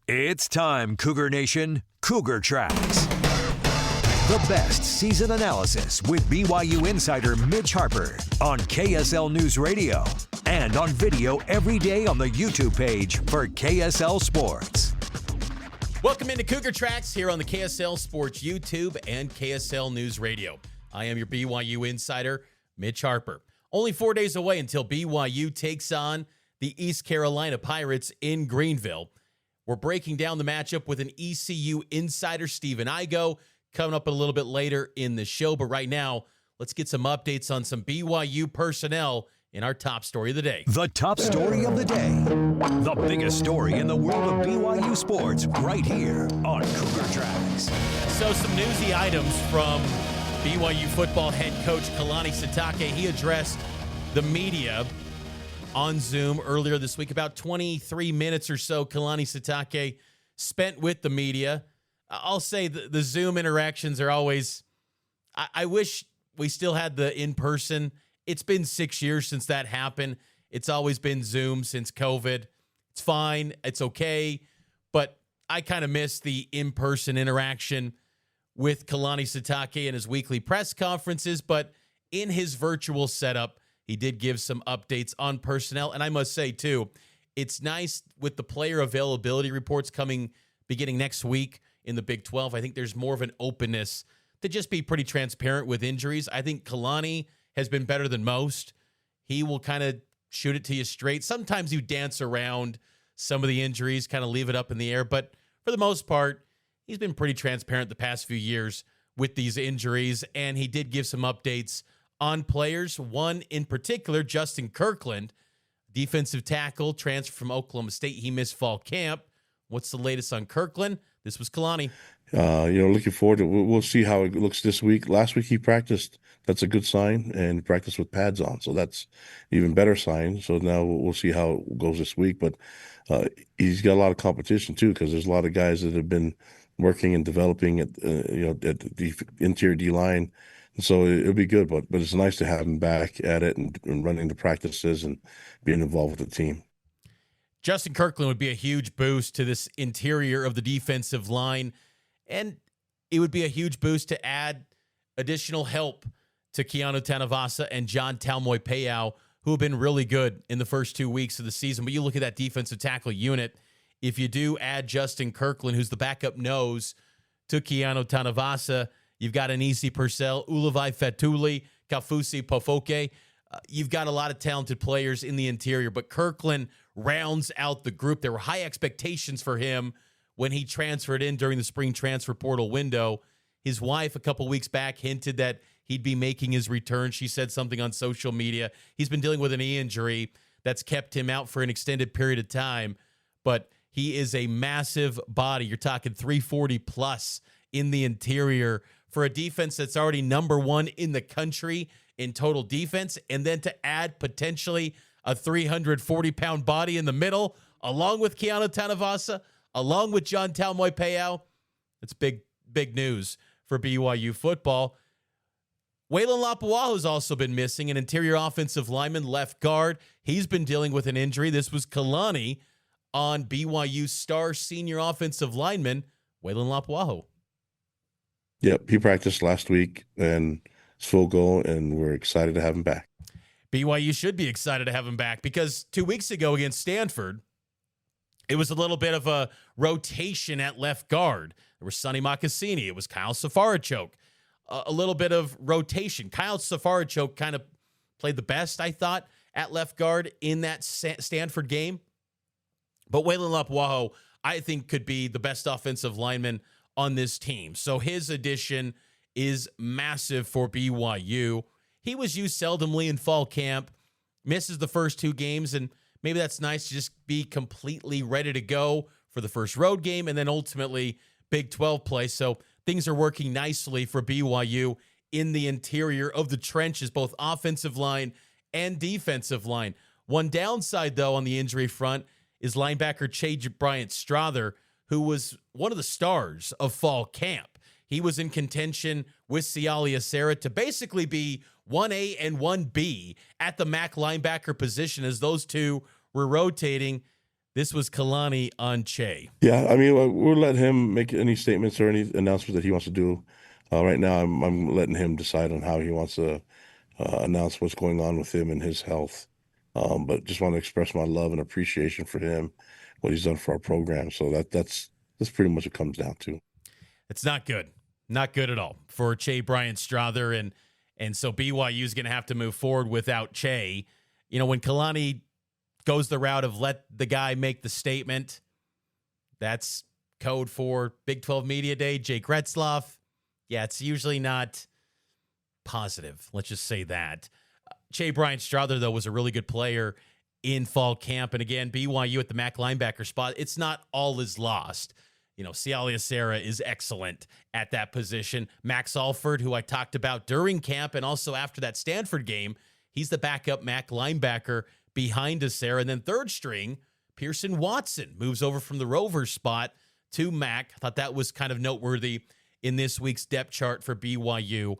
It's time, Cougar Nation. Cougar Tracks. The best season analysis with BYU insider Mitch Harper on KSL NewsRadio and on video every day on the YouTube page for KSL Sports. Welcome into Cougar Tracks here on the KSL Sports YouTube and KSL NewsRadio. I am your BYU insider, Mitch Harper. Only 4 days away until BYU takes on the East Carolina Pirates in Greenville. We're breaking down the matchup with an ECU insider, Stephen Igoe, coming up a little bit later in the show. But right now, let's get some updates on some BYU personnel in our top story of the day. The top story of the day. The biggest story in the world of BYU sports right here on Cougar Tracks. So some newsy items from BYU football head coach Kalani Sitake. He addressed the media on Zoom earlier this week. About 23 minutes or so Kalani Sitake spent with the media. I'll say the Zoom interactions are always, I wish we still had the in-person. It's been 6 years since that happened. It's always been Zoom since COVID. It's fine. It's okay. But I kind of miss the in-person interaction with Kalani Sitake and his weekly press conferences. But in his virtual setup, he did give some updates on personnel. And I must say, too, it's nice with the player availability reports beginning next week in the Big 12. I think there's more of an openness to just be pretty transparent with injuries. I think Kalani has been better than most. He will kind of shoot it to you straight. Sometimes you dance around some of the injuries, kind of leave it up in the air. But for the most part, he's been pretty transparent the past few years with these injuries. And he did give some updates on players. One in particular, Justin Kirkland, defensive tackle, transfer from Oklahoma State. He missed fall camp. What's the latest on Kirkland? This was Kalani. Looking forward to it. We'll see how it looks this week. Last week he practiced. That's a good sign, and practiced with pads on. So that's even better sign. So now we'll see how it goes this week. But he's got a lot of competition too, because there's a lot of guys that have been working and developing at the interior D line. And so it'll be good, but it's nice to have him back at it and running the practices and being involved with the team. Justin Kirkland would be a huge boost to this interior of the defensive line, and it would be a huge boost to add additional help to Keanu Tanavasa and John Talmoy-Payau, who have been really good in the first 2 weeks of the season. But you look at that defensive tackle unit, if you do add Justin Kirkland, who's the backup nose to Keanu Tanavasa, you've got Anisi Purcell, Ulavai Fetuli, Kafusi Pofoke. You've got a lot of talented players in the interior, but Kirkland rounds out the group. There were high expectations for him when he transferred in during the spring transfer portal window. His wife a couple weeks back hinted that he'd be making his return. She said something on social media. He's been dealing with an knee injury that's kept him out for an extended period of time, but he is a massive body. You're talking 340 plus in the interior for a defense that's already number one in the country in total defense, and then to add potentially a 340-pound body in the middle, along with Keanu Tanavasa, along with John Talmoy-Payau. It's big news for BYU football. Weylin Lapuaho has also been missing, an interior offensive lineman, left guard. He's been dealing with an injury. This was Kalani on BYU star senior offensive lineman, Weylin Lapuaho. Yep, he practiced last week, and it's full go, and we're excited to have him back. BYU should be excited to have him back because 2 weeks ago against Stanford, it was a little bit of a rotation at left guard. There was Sonny Makasini. It was Kyle Safarachuk. A little bit of rotation. Kyle Safarachuk kind of played the best, I thought, at left guard in that Stanford game. But Weylin Lapuaho, I think, could be the best offensive lineman on this team. So his addition is massive for BYU. He was used seldomly in fall camp, misses the first 2 games, and maybe that's nice to just be completely ready to go for the first road game and then ultimately Big 12 play. So things are working nicely for BYU in the interior of the trenches, both offensive line and defensive line. One downside, though, on the injury front is linebacker Choe Bryant-Strother, who was one of the stars of fall camp. He was in contention with Siali Acera to basically be 1A and 1B at the MAC linebacker position as those two were rotating. This was Kalani on Choe. Yeah, I mean, we'll let him make any statements or any announcements that he wants to do. Right now, I'm letting him decide on how he wants to announce what's going on with him and his health. But just want to express my love and appreciation for him, what he's done for our program. So that's pretty much what it comes down to. It's not good. Not good at all for Choe Bryant-Strother. And so BYU is going to have to move forward without Choe. You know, when Kalani goes the route of let the guy make the statement, that's code for Big 12 Media Day. Jake Retzloff. Yeah, it's usually not positive. Let's just say that. Choe Bryant-Strother, though, was a really good player in fall camp. And again, BYU at the Mac linebacker spot, it's not all is lost. You know, Sialia Serra is excellent at that position. Max Alford, who I talked about during camp and also after that Stanford game, he's the backup Mac linebacker behind Serra. And then third string, Pearson Watson moves over from the Rovers spot to Mac. I thought that was kind of noteworthy in this week's depth chart for BYU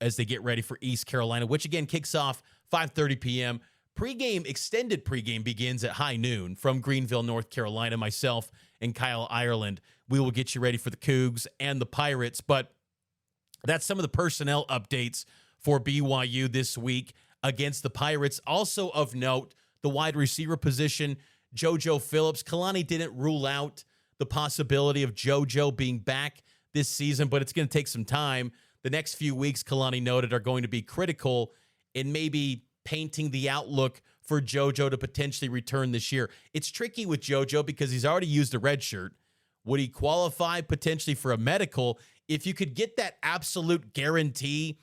as they get ready for East Carolina, which again kicks off 5:30 p.m. Extended pregame begins at high noon from Greenville, North Carolina. Myself and Kyle Ireland, we will get you ready for the Cougs and the Pirates. But that's some of the personnel updates for BYU this week against the Pirates. Also of note, the wide receiver position, Jojo Phillips. Kalani didn't rule out the possibility of Jojo being back this season, but it's going to take some time. The next few weeks, Kalani noted, are going to be critical in maybe painting the outlook for Jojo to potentially return this year. It's tricky with Jojo because he's already used a red shirt. Would he qualify potentially for a medical? If you could get that absolute guarantee,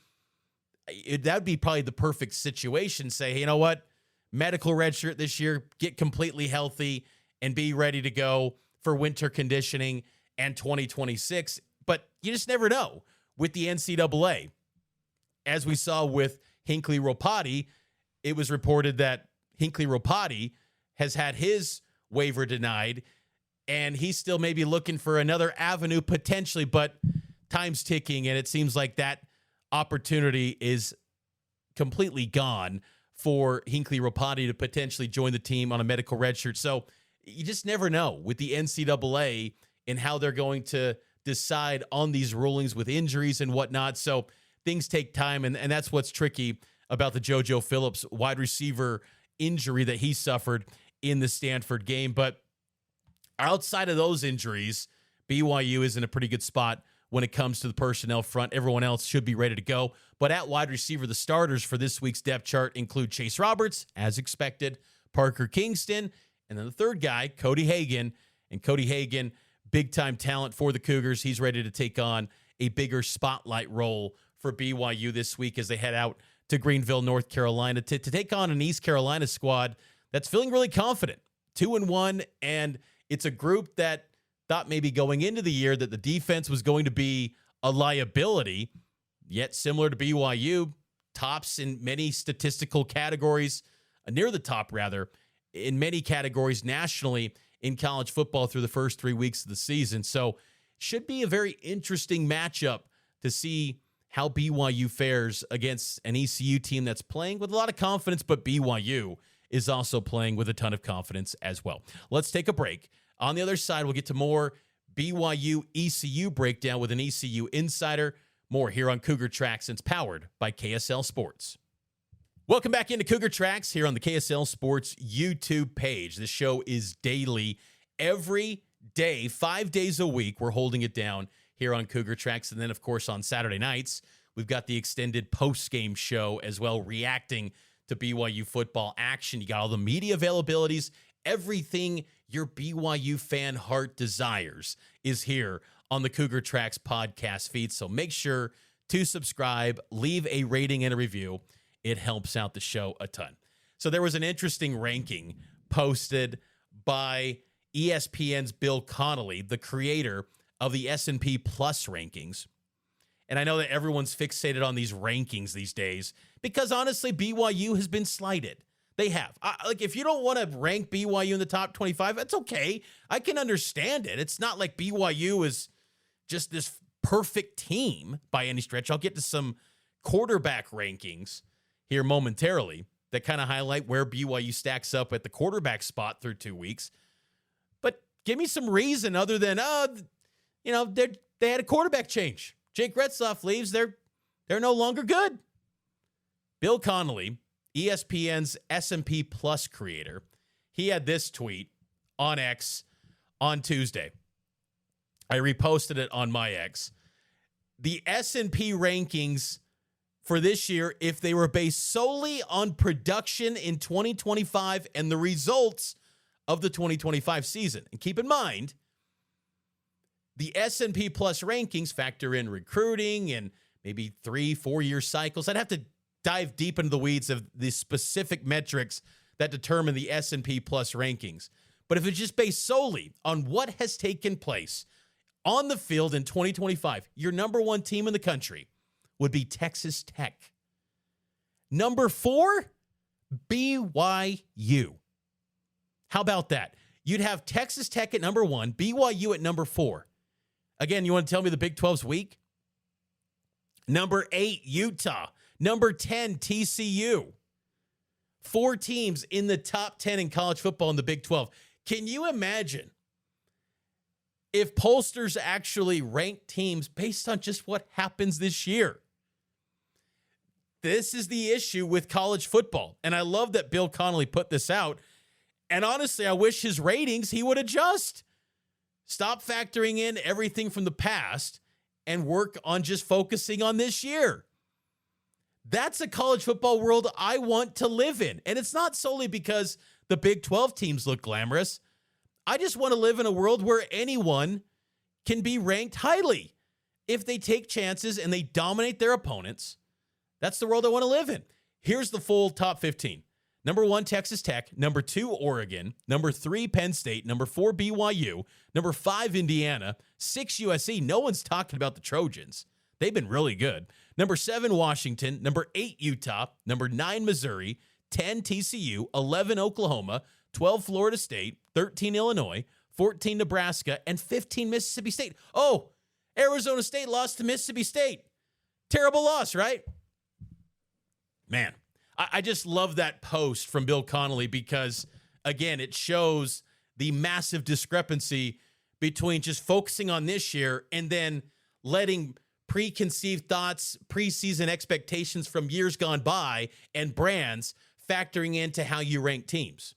that would be probably the perfect situation. Say, hey, you know what? Medical red shirt this year, get completely healthy and be ready to go for winter conditioning and 2026. But you just never know with the NCAA. As we saw with Hinckley Ropati, it was reported that Hinckley Ropati has had his waiver denied, and he's still maybe looking for another avenue potentially, but time's ticking, and it seems like that opportunity is completely gone for Hinckley Ropati to potentially join the team on a medical redshirt. So you just never know with the NCAA and how they're going to decide on these rulings with injuries and whatnot. So things take time, and that's what's tricky about the Jojo Phillips wide receiver injury that he suffered in the Stanford game. But outside of those injuries, BYU is in a pretty good spot when it comes to the personnel front. Everyone else should be ready to go. But at wide receiver, the starters for this week's depth chart include Chase Roberts, as expected, Parker Kingston, and then the third guy, Cody Hagan. And Cody Hagan, big-time talent for the Cougars. He's ready to take on a bigger spotlight role for BYU this week as they head out to Greenville, North Carolina, to take on an East Carolina squad that's feeling really confident, 2-1, and it's a group that thought maybe going into the year that the defense was going to be a liability, yet similar to BYU, tops in many statistical categories, near the top rather, in many categories nationally in college football through the first 3 weeks of the season. So should be a very interesting matchup to see how BYU fares against an ECU team that's playing with a lot of confidence, but BYU is also playing with a ton of confidence as well. Let's take a break. On the other side, we'll get to more BYU ECU breakdown with an ECU insider. More here on Cougar Tracks, and it's powered by KSL Sports. Welcome back into Cougar Tracks here on the KSL Sports YouTube page. This show is daily, every day, 5 days a week. We're holding it down here on Cougar Tracks. And then, of course, on Saturday nights, we've got the extended post-game show as well, reacting to BYU football action. You got all the media availabilities. Everything your BYU fan heart desires is here on the Cougar Tracks podcast feed. So make sure to subscribe, leave a rating and a review. It helps out the show a ton. So there was an interesting ranking posted by ESPN's Bill Connelly, the creator of the S&P Plus rankings. And I know that everyone's fixated on these rankings these days because, honestly, BYU has been slighted. They have. Like, if you don't want to rank BYU in the top 25, that's okay. I can understand it. It's not like BYU is just this perfect team by any stretch. I'll get to some quarterback rankings here momentarily that kind of highlight where BYU stacks up at the quarterback spot through 2 weeks. Give me some reason other than, they had a quarterback change. Jake Retzlaff leaves. They're no longer good. Bill Connelly, ESPN's S&P Plus creator, he had this tweet on X on Tuesday. I reposted it on my X. The S&P rankings for this year, if they were based solely on production in 2025 and the results of the 2025 season. And keep in mind, the S&P Plus rankings factor in recruiting and maybe 3-4 year cycles. I'd have to dive deep into the weeds of the specific metrics that determine the S&P Plus rankings. But if it's just based solely on what has taken place on the field in 2025, your number one team in the country would be Texas Tech. Number 4, BYU. How about that? You'd have Texas Tech at number 1, BYU at number 4. Again, you want to tell me the Big 12's weak? Number 8, Utah. Number 10, TCU. 4 teams in the top 10 in college football in the Big 12. Can you imagine if pollsters actually rank teams based on just what happens this year? This is the issue with college football. And I love that Bill Connelly put this out. And honestly, I wish his ratings, he would adjust. Stop factoring in everything from the past and work on just focusing on this year. That's a college football world I want to live in. And it's not solely because the Big 12 teams look glamorous. I just want to live in a world where anyone can be ranked highly if they take chances and they dominate their opponents. That's the world I want to live in. Here's the full top 15. Number 1, Texas Tech. Number 2, Oregon. Number 3, Penn State. Number 4, BYU. Number 5, Indiana. 6, USC. No one's talking about the Trojans. They've been really good. Number 7, Washington. Number 8, Utah. Number 9, Missouri. 10, TCU. 11, Oklahoma. 12, Florida State. 13, Illinois. 14, Nebraska. And 15, Mississippi State. Oh, Arizona State lost to Mississippi State. Terrible loss, right? Man, I just love that post from Bill Connelly because, again, it shows the massive discrepancy between just focusing on this year and then letting preconceived thoughts, preseason expectations from years gone by and brands factoring into how you rank teams.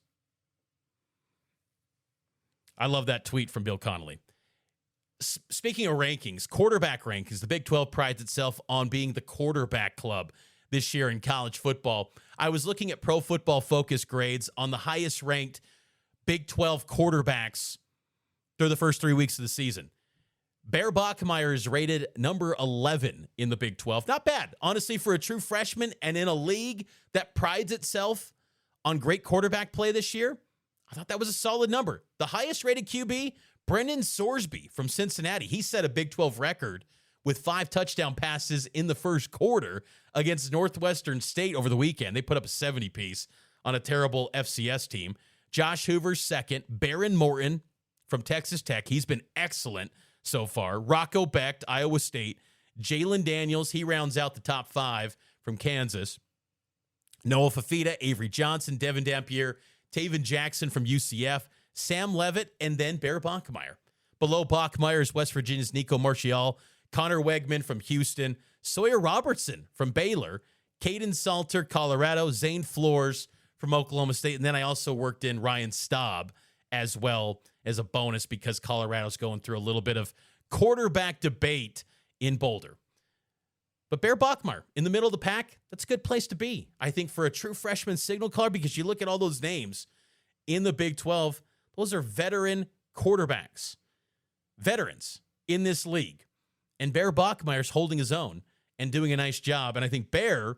I love that tweet from Bill Connelly. Speaking of rankings, quarterback rankings, the Big 12 prides itself on being the quarterback club this year in college football. I was looking at Pro Football Focus grades on the highest ranked Big 12 quarterbacks through the first 3 weeks of the season. Bear Bachmeier is rated number 11 in the Big 12. Not bad, honestly, for a true freshman and in a league that prides itself on great quarterback play this year. I thought that was a solid number. The highest rated QB, Brendan Sorsby from Cincinnati. He set a Big 12 record with 5 touchdown passes in the first quarter against Northwestern State over the weekend. They put up a 70-piece on a terrible FCS team. Josh Hoover's second. Baron Morton from Texas Tech. He's been excellent so far. Rocco Becht, Iowa State. Jalen Daniels, he rounds out the top 5 from Kansas. Noah Fafita, Avery Johnson, Devin Dampier, Taven Jackson from UCF, Sam Levitt, and then Bear Bachmeier. Below Bachmeier is West Virginia's Nico Marchial, Connor Wegman from Houston, Sawyer Robertson from Baylor, Caden Salter, Colorado, Zane Flores from Oklahoma State, and then I also worked in Ryan Staub as well as a bonus because Colorado's going through a little bit of quarterback debate in Boulder. But Bear Bachmeier, in the middle of the pack, that's a good place to be, I think, for a true freshman signal caller, because you look at all those names in the Big 12, those are veteran quarterbacks, veterans in this league. And Bear Bachmeier's holding his own and doing a nice job. And I think Bear,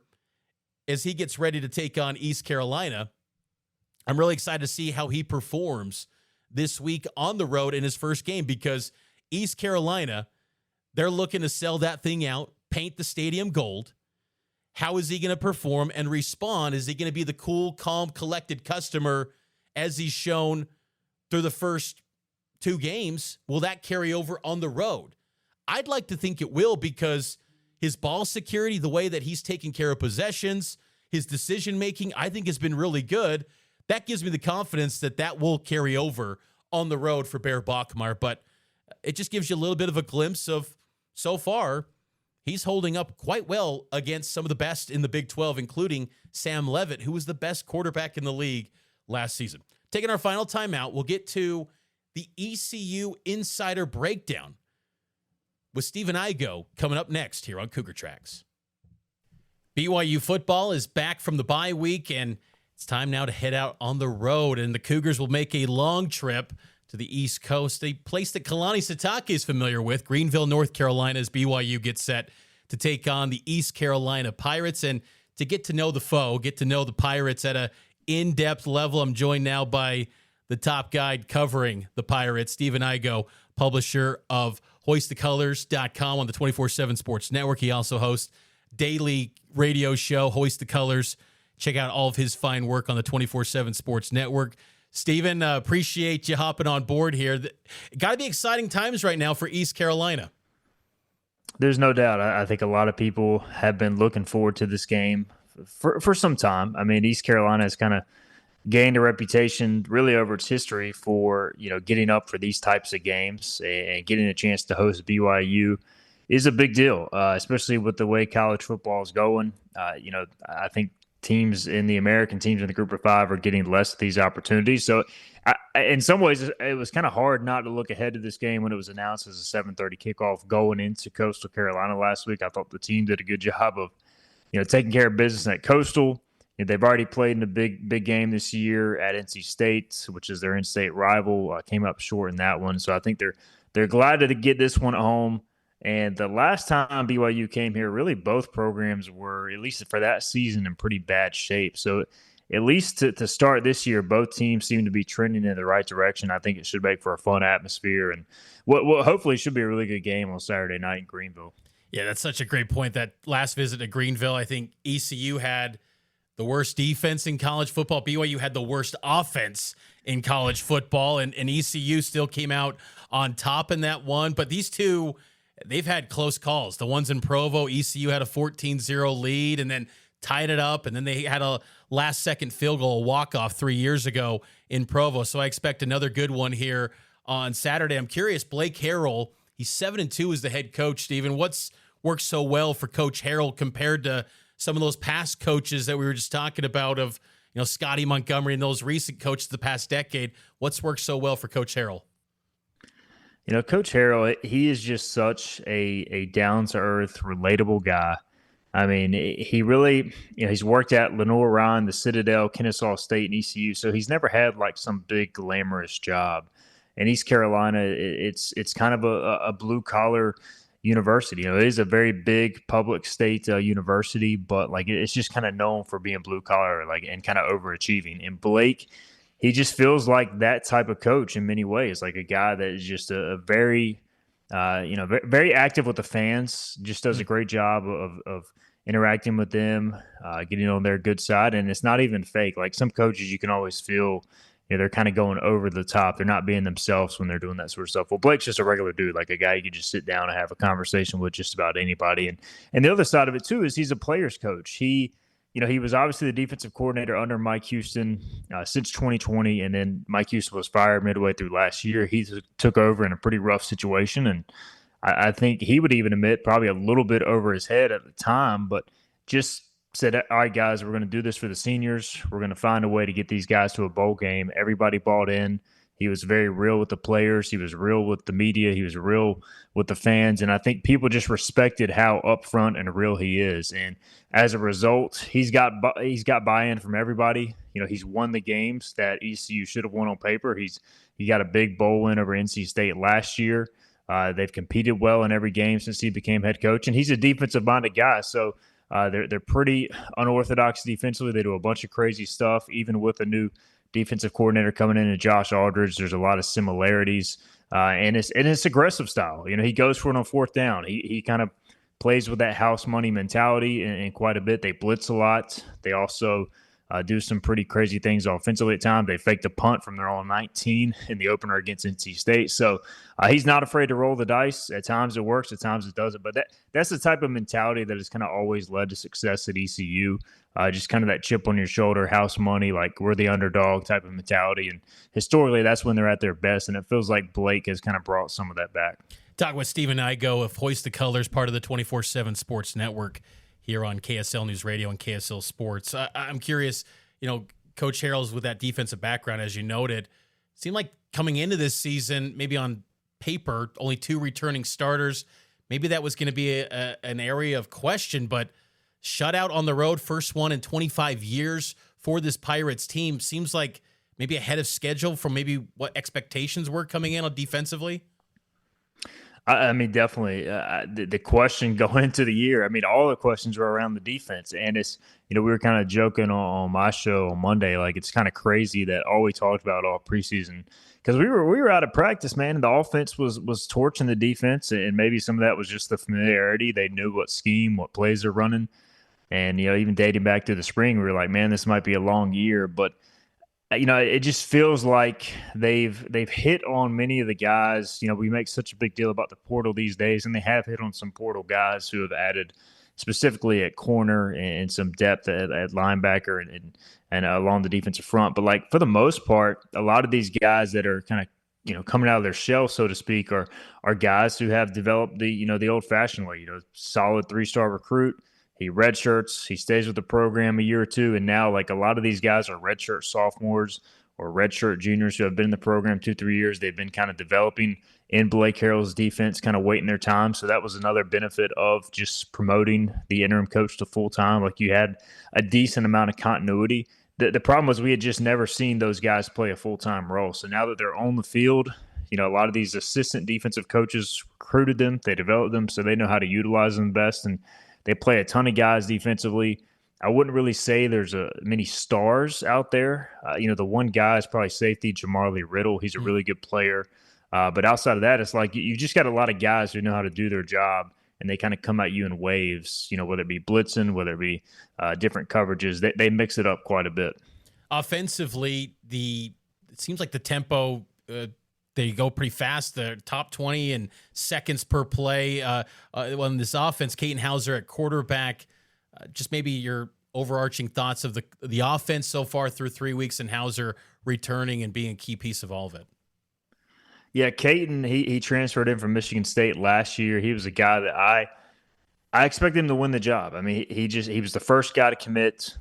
as he gets ready to take on East Carolina, I'm really excited to see how he performs this week on the road in his first game, because East Carolina, they're looking to sell that thing out, paint the stadium gold. How is he going to perform and respond? Is he going to be the cool, calm, collected customer as he's shown through the first 2 games? Will that carry over on the road? I'd like to think it will, because his ball security, the way that he's taking care of possessions, his decision-making, I think has been really good. That gives me the confidence that that will carry over on the road for Bear Bachmeier, but it just gives you a little bit of a glimpse of, so far, he's holding up quite well against some of the best in the Big 12, including Sam Leavitt, who was the best quarterback in the league last season. Taking our final timeout, we'll get to the ECU Insider Breakdown with Stephen Igoe coming up next here on Cougar Tracks. BYU football is back from the bye week, and it's time now to head out on the road, and the Cougars will make a long trip to the East Coast, a place that Kalani Sitake is familiar with, Greenville, North Carolina, as BYU gets set to take on the East Carolina Pirates. And to get to know the foe, get to know the Pirates at an in-depth level, I'm joined now by the top guide covering the Pirates, Stephen Igoe, publisher of HoistTheColors.com on the 24/7 Sports Network. He also hosts daily radio show, Hoist the Colors. Check out all of his fine work on the 24/7 Sports Network. Stephen, appreciate you hopping on board here. Got to be exciting times right now for East Carolina. There's no doubt. I think a lot of people have been looking forward to this game for some time. I mean, East Carolina has kind of gained a reputation really over its history for, getting up for these types of games, and getting a chance to host BYU is a big deal, especially with the way college football is going. I think teams in the American teams in the group of five are getting less of these opportunities. So in some ways, it was kind of hard not to look ahead to this game when it was announced as a 7:30 kickoff going into Coastal Carolina last week. I thought the team did a good job of, taking care of business at Coastal. They've already played in a big game this year at NC State, which is their in-state rival. Came up short in that one. So I think they're glad to get this one at home. And the last time BYU came here, really both programs were, at least for that season, in pretty bad shape. So at least to start this year, both teams seem to be trending in the right direction. I think it should make for a fun atmosphere and what hopefully should be a really good game on Saturday night in Greenville. Yeah, that's such a great point. That last visit to Greenville, I think ECU had the worst defense in college football. BYU had the worst offense in college football, and ECU still came out on top in that one. But these two, they've had close calls. The ones in Provo, ECU had a 14-0 lead and then tied it up, and then they had a last-second field goal, a walk-off 3 years ago in Provo. So I expect another good one here on Saturday. I'm curious, Blake Harrell, he's 7-2 as the head coach, Stephen. What's worked so well for Coach Harrell compared to some of those past coaches that we were just talking about of, Scotty Montgomery and those recent coaches the past decade? What's worked so well for Coach Harrell? Coach Harrell, he is just such a down-to-earth, relatable guy. I mean, he really, he's worked at Lenoir-Rhyne, the Citadel, Kennesaw State, and ECU, so he's never had like some big glamorous job. In East Carolina, it's kind of a blue-collar university. It is a very big public state university, but like it's just kind of known for being blue-collar, and kind of overachieving. And Blake, he just feels like that type of coach in many ways, like a guy that is just a very, very active with the fans, just does a great job of interacting with them, getting on their good side. And it's not even fake. Like some coaches, you can always feel, they're kind of going over the top. They're not being themselves when they're doing that sort of stuff. Well, Blake's just a regular dude, like a guy you can just sit down and have a conversation with just about anybody. And the other side of it too is he's a player's coach. He was obviously the defensive coordinator under Mike Houston since 2020, and then Mike Houston was fired midway through last year. He took over in a pretty rough situation, and I think he would even admit probably a little bit over his head at the time, but just said, all right, guys, we're going to do this for the seniors. We're going to find a way to get these guys to a bowl game. Everybody bought in. He was very real with the players. He was real with the media. He was real with the fans. And I think people just respected how upfront and real he is. And as a result, he's got buy-in from everybody. He's won the games that ECU should have won on paper. He got a big bowl win over NC State last year. They've competed well in every game since he became head coach. And he's a defensive-minded guy. So they're pretty unorthodox defensively. They do a bunch of crazy stuff, even with a new defensive coordinator coming in, and Josh Aldridge. There's a lot of similarities, and it's aggressive style. He goes for it on fourth down. He kind of plays with that house money mentality and quite a bit. They blitz a lot. They also do some pretty crazy things offensively at times. They faked a punt from their own 19 in the opener against NC State. So he's not afraid to roll the dice. At times it works, at times it doesn't. But that's the type of mentality that has kind of always led to success at ECU. Just kind of that chip on your shoulder, house money, like we're the underdog type of mentality. And historically, that's when they're at their best. And it feels like Blake has kind of brought some of that back. Talk with Stephen Igoe of Hoist the Colors, part of the 24/7 Sports Network here on KSL News Radio and KSL Sports. I'm curious, Coach Harrell's with that defensive background, as you noted, seemed like coming into this season, maybe on paper, only 2 returning starters. Maybe that was going to be an area of question, but shutout on the road, first one in 25 years for this Pirates team, seems like maybe ahead of schedule from maybe what expectations were coming in on defensively. I mean, definitely. The question going into the year, I mean, all the questions were around the defense. And it's, we were kind of joking on my show on Monday, like it's kind of crazy that all we talked about all preseason, because we were out of practice, man. And the offense was torching the defense. And maybe some of that was just the familiarity. They knew what scheme, what plays they're running. And, even dating back to the spring, we were like, man, this might be a long year. But it just feels like they've hit on many of the guys. We make such a big deal about the portal these days, and they have hit on some portal guys who have added specifically at corner and some depth at linebacker and along the defensive front. But like for the most part, a lot of these guys that are kind of coming out of their shell, so to speak, are guys who have developed the old-fashioned way. Solid 3-star recruit. He redshirts, he stays with the program a year or two, and now like a lot of these guys are redshirt sophomores or redshirt juniors who have been in the program 2-3 years. They've been kind of developing in Blake Harrell's defense, kind of waiting their time. So that was another benefit of just promoting the interim coach to full-time. Like you had a decent amount of continuity. The problem was we had just never seen those guys play a full-time role. So now that they're on the field, a lot of these assistant defensive coaches recruited them, they developed them, so they know how to utilize them best. And they play a ton of guys defensively. I wouldn't really say there's many stars out there. The one guy is probably safety, Jamarly Riddle. He's a really good player. But outside of that, it's like you just got a lot of guys who know how to do their job, and they kind of come at you in waves, whether it be blitzing, whether it be different coverages. They mix it up quite a bit. Offensively, it seems like the tempo they go pretty fast. The top 20 in seconds per play on this offense. Kaiten Hauser at quarterback. Just maybe your overarching thoughts of the offense so far through 3 weeks, and Hauser returning and being a key piece of all of it. Yeah, Kaiten, he transferred in from Michigan State last year. He was a guy that I expected him to win the job. I mean, he was the first guy to commit.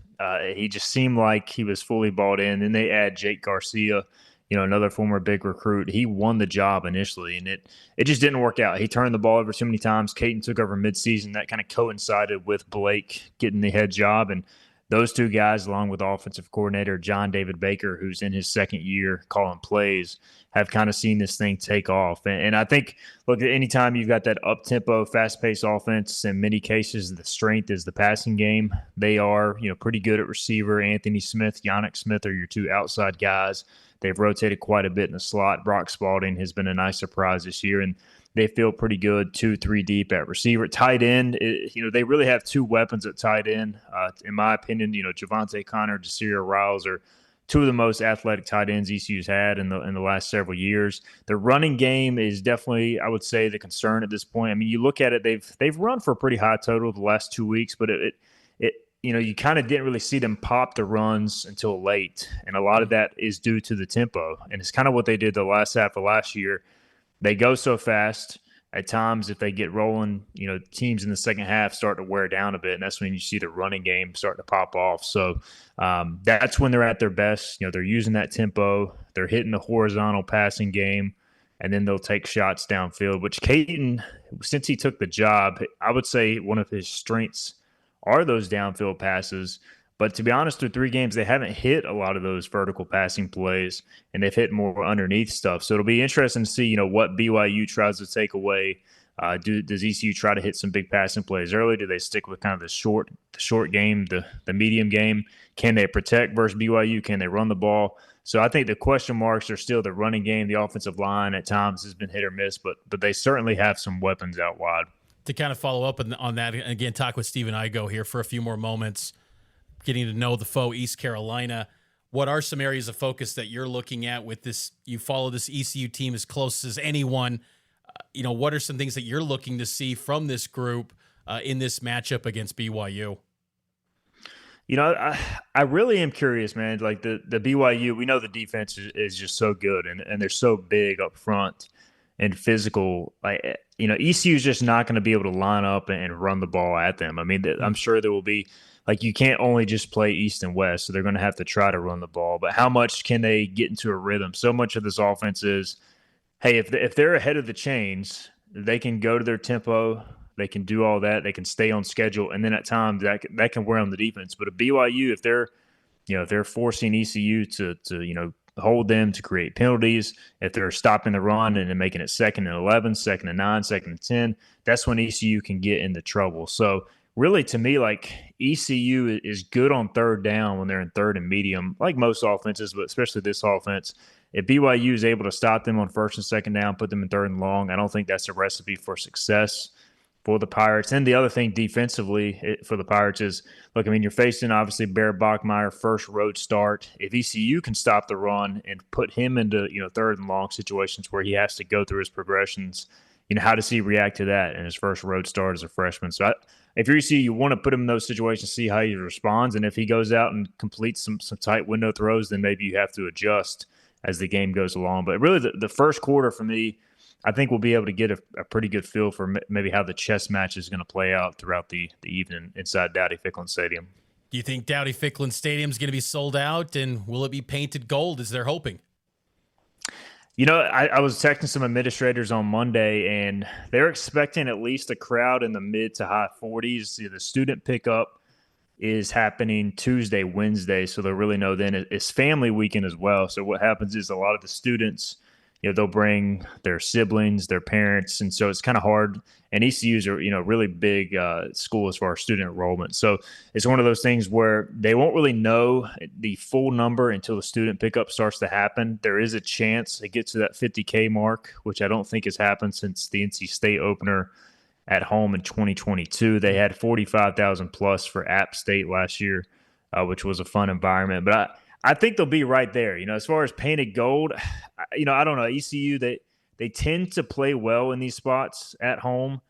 He just seemed like he was fully bought in. Then they add Jake Garcia, another former big recruit. He won the job initially, and it just didn't work out. He turned the ball over too many times. Kaiten took over midseason. That kind of coincided with Blake getting the head job. And those two guys, along with offensive coordinator John David Baker, who's in his second year calling plays, have kind of seen this thing take off. And I think, look, anytime you've got that up-tempo, fast-paced offense, in many cases the strength is the passing game. They are, pretty good at receiver. Anthony Smith, Yannick Smith are your two outside guys. They've rotated quite a bit in the slot. Brock Spalding has been a nice surprise this year, and they feel pretty good 2-3 deep at receiver. Tight end, they really have two weapons at tight end. In my opinion, Javante Connor, Desiree Riles are two of the most athletic tight ends ECU's had in the last several years. The running game is definitely, I would say, the concern at this point. I mean, you look at it, they've run for a pretty high total the last 2 weeks, but you kind of didn't really see them pop the runs until late. And a lot of that is due to the tempo. And it's kind of what they did the last half of last year. They go so fast. At times, if they get rolling, teams in the second half start to wear down a bit. And that's when you see the running game start to pop off. So that's when they're at their best. They're using that tempo. They're hitting the horizontal passing game. And then they'll take shots downfield, which Kaiten, since he took the job, I would say one of his strengths are those downfield passes. But to be honest, through 3 games, they haven't hit a lot of those vertical passing plays, and they've hit more underneath stuff. So it'll be interesting to see, what BYU tries to take away. Does ECU try to hit some big passing plays early? Do they stick with kind of the short game, the medium game? Can they protect versus BYU? Can they run the ball? So I think the question marks are still the running game. The offensive line at times has been hit or miss, but they certainly have some weapons out wide. To kind of follow up on that, and again, talk with Stephen Igoe here for a few more moments. getting to know the foe, East Carolina. What are some areas of focus that you're looking at with this? You follow this ECU team as close as anyone. What are some things that you're looking to see from this group in this matchup against BYU? I really am curious, man. Like the BYU, we know the defense is just so good, and they're so big up front and physical. ECU is just not going to be able to line up and run the ball at them. I mean, I'm sure there will be, you can't only just play East and West, so they're going to have to try to run the ball. But how much can they get into a rhythm? So much of this offense is, hey, if they're ahead of the chains, they can go to their tempo. They can do all that. They can stay on schedule, and then at times that can wear on the defense. But at BYU, if they're forcing ECU to hold them, to create penalties, if they're stopping the run and then making it 2nd and 11, 2nd and 9, 2nd and 10, that's when ECU can get into trouble. So really, to me, ECU is good on 3rd down when they're in 3rd and medium, like most offenses, but especially this offense. If BYU is able to stop them on 1st and 2nd down, put them in 3rd and long, I don't think that's a recipe for success for the Pirates. And the other thing defensively for the Pirates is, you're facing obviously Bear Bachmeier, first road start. If ECU can stop the run and put him into 3rd and long situations where he has to go through his progressions, how does he react to that in his first road start as a freshman? So if you're ECU, you want to put him in those situations, see how he responds, and if he goes out and completes some tight window throws, then maybe you have to adjust as the game goes along. But really, the first quarter for me, I think we'll be able to get a pretty good feel for maybe how the chess match is going to play out throughout the evening inside Dowdy-Ficklin Stadium. Do you think Dowdy-Ficklin Stadium is going to be sold out, and will it be painted gold as they're hoping? I was texting some administrators on Monday, and they're expecting at least a crowd in the mid to high 40s. The student pickup is happening Tuesday, Wednesday, so they'll really know then. It's family weekend as well. So what happens is a lot of the students, they'll bring their siblings, their parents, and so it's kind of hard. And ECUs are, really big school as far as student enrollment. So it's one of those things where they won't really know the full number until the student pickup starts to happen. There is a chance it gets to that 50K mark, which I don't think has happened since the NC State opener at home in 2022. They had 45,000 plus for App State last year, which was a fun environment. But I think they'll be right there. As far as painted gold, I don't know. ECU, they tend to play well in these spots at home.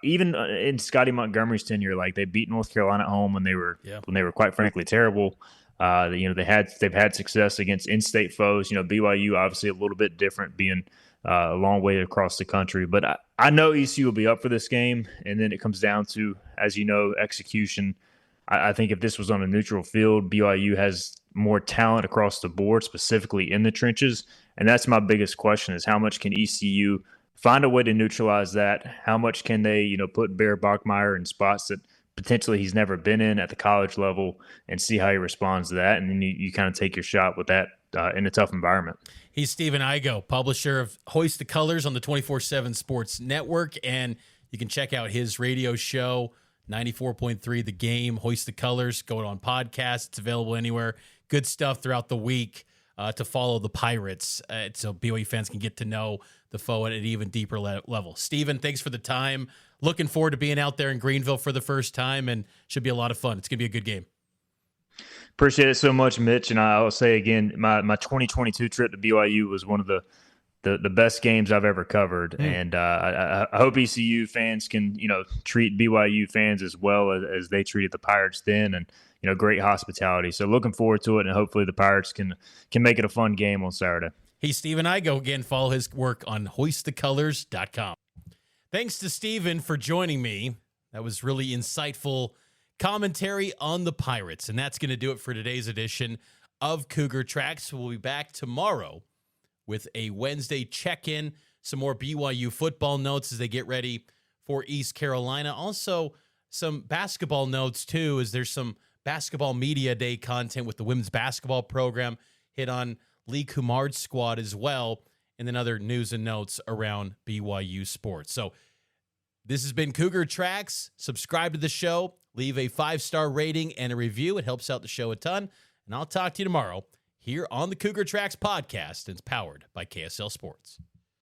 Even in Scotty Montgomery's tenure, they beat North Carolina at home when they were quite frankly terrible. They've had success against in-state foes. BYU obviously a little bit different, being a long way across the country. But I know ECU will be up for this game, and then it comes down to, as execution. I think if this was on a neutral field, BYU has more talent across the board, specifically in the trenches. And that's my biggest question, is how much can ECU find a way to neutralize that? How much can they, put Bear Bachmeier in spots that potentially he's never been in at the college level and see how he responds to that? And then you kind of take your shot with that in a tough environment. He's Stephen Igoe, publisher of Hoist the Colors on the 24/7 Sports Network. And you can check out his radio show, 94.3 The Game, Hoist the Colors, going on podcasts. It's available anywhere. Good stuff throughout the week to follow the Pirates, so BYU fans can get to know the foe at an even deeper level. Stephen, thanks for the time. Looking forward to being out there in Greenville for the first time, and should be a lot of fun. It's going to be a good game. Appreciate it so much, Mitch. And I'll say again, my 2022 trip to BYU was one of the best games I've ever covered. And I hope ECU fans can, treat BYU fans as well as they treated the Pirates then, and, great hospitality. So looking forward to it, and hopefully the Pirates can make it a fun game on Saturday. He's Stephen Igoe. Again, follow his work on hoistthecolors.com. Thanks to Stephen for joining me. That was really insightful commentary on the Pirates. And that's going to do it for today's edition of Cougar Tracks. We'll be back tomorrow with a Wednesday check-in, some more BYU football notes as they get ready for East Carolina. Also, some basketball notes, too, as there's some basketball media day content with the women's basketball program, hit on Lee Kumar's squad as well, and then other news and notes around BYU sports. So this has been Cougar Tracks. Subscribe to the show, leave a 5-star rating and a review. It helps out the show a ton. And I'll talk to you tomorrow here on the Cougar Tracks podcast. It's powered by KSL Sports.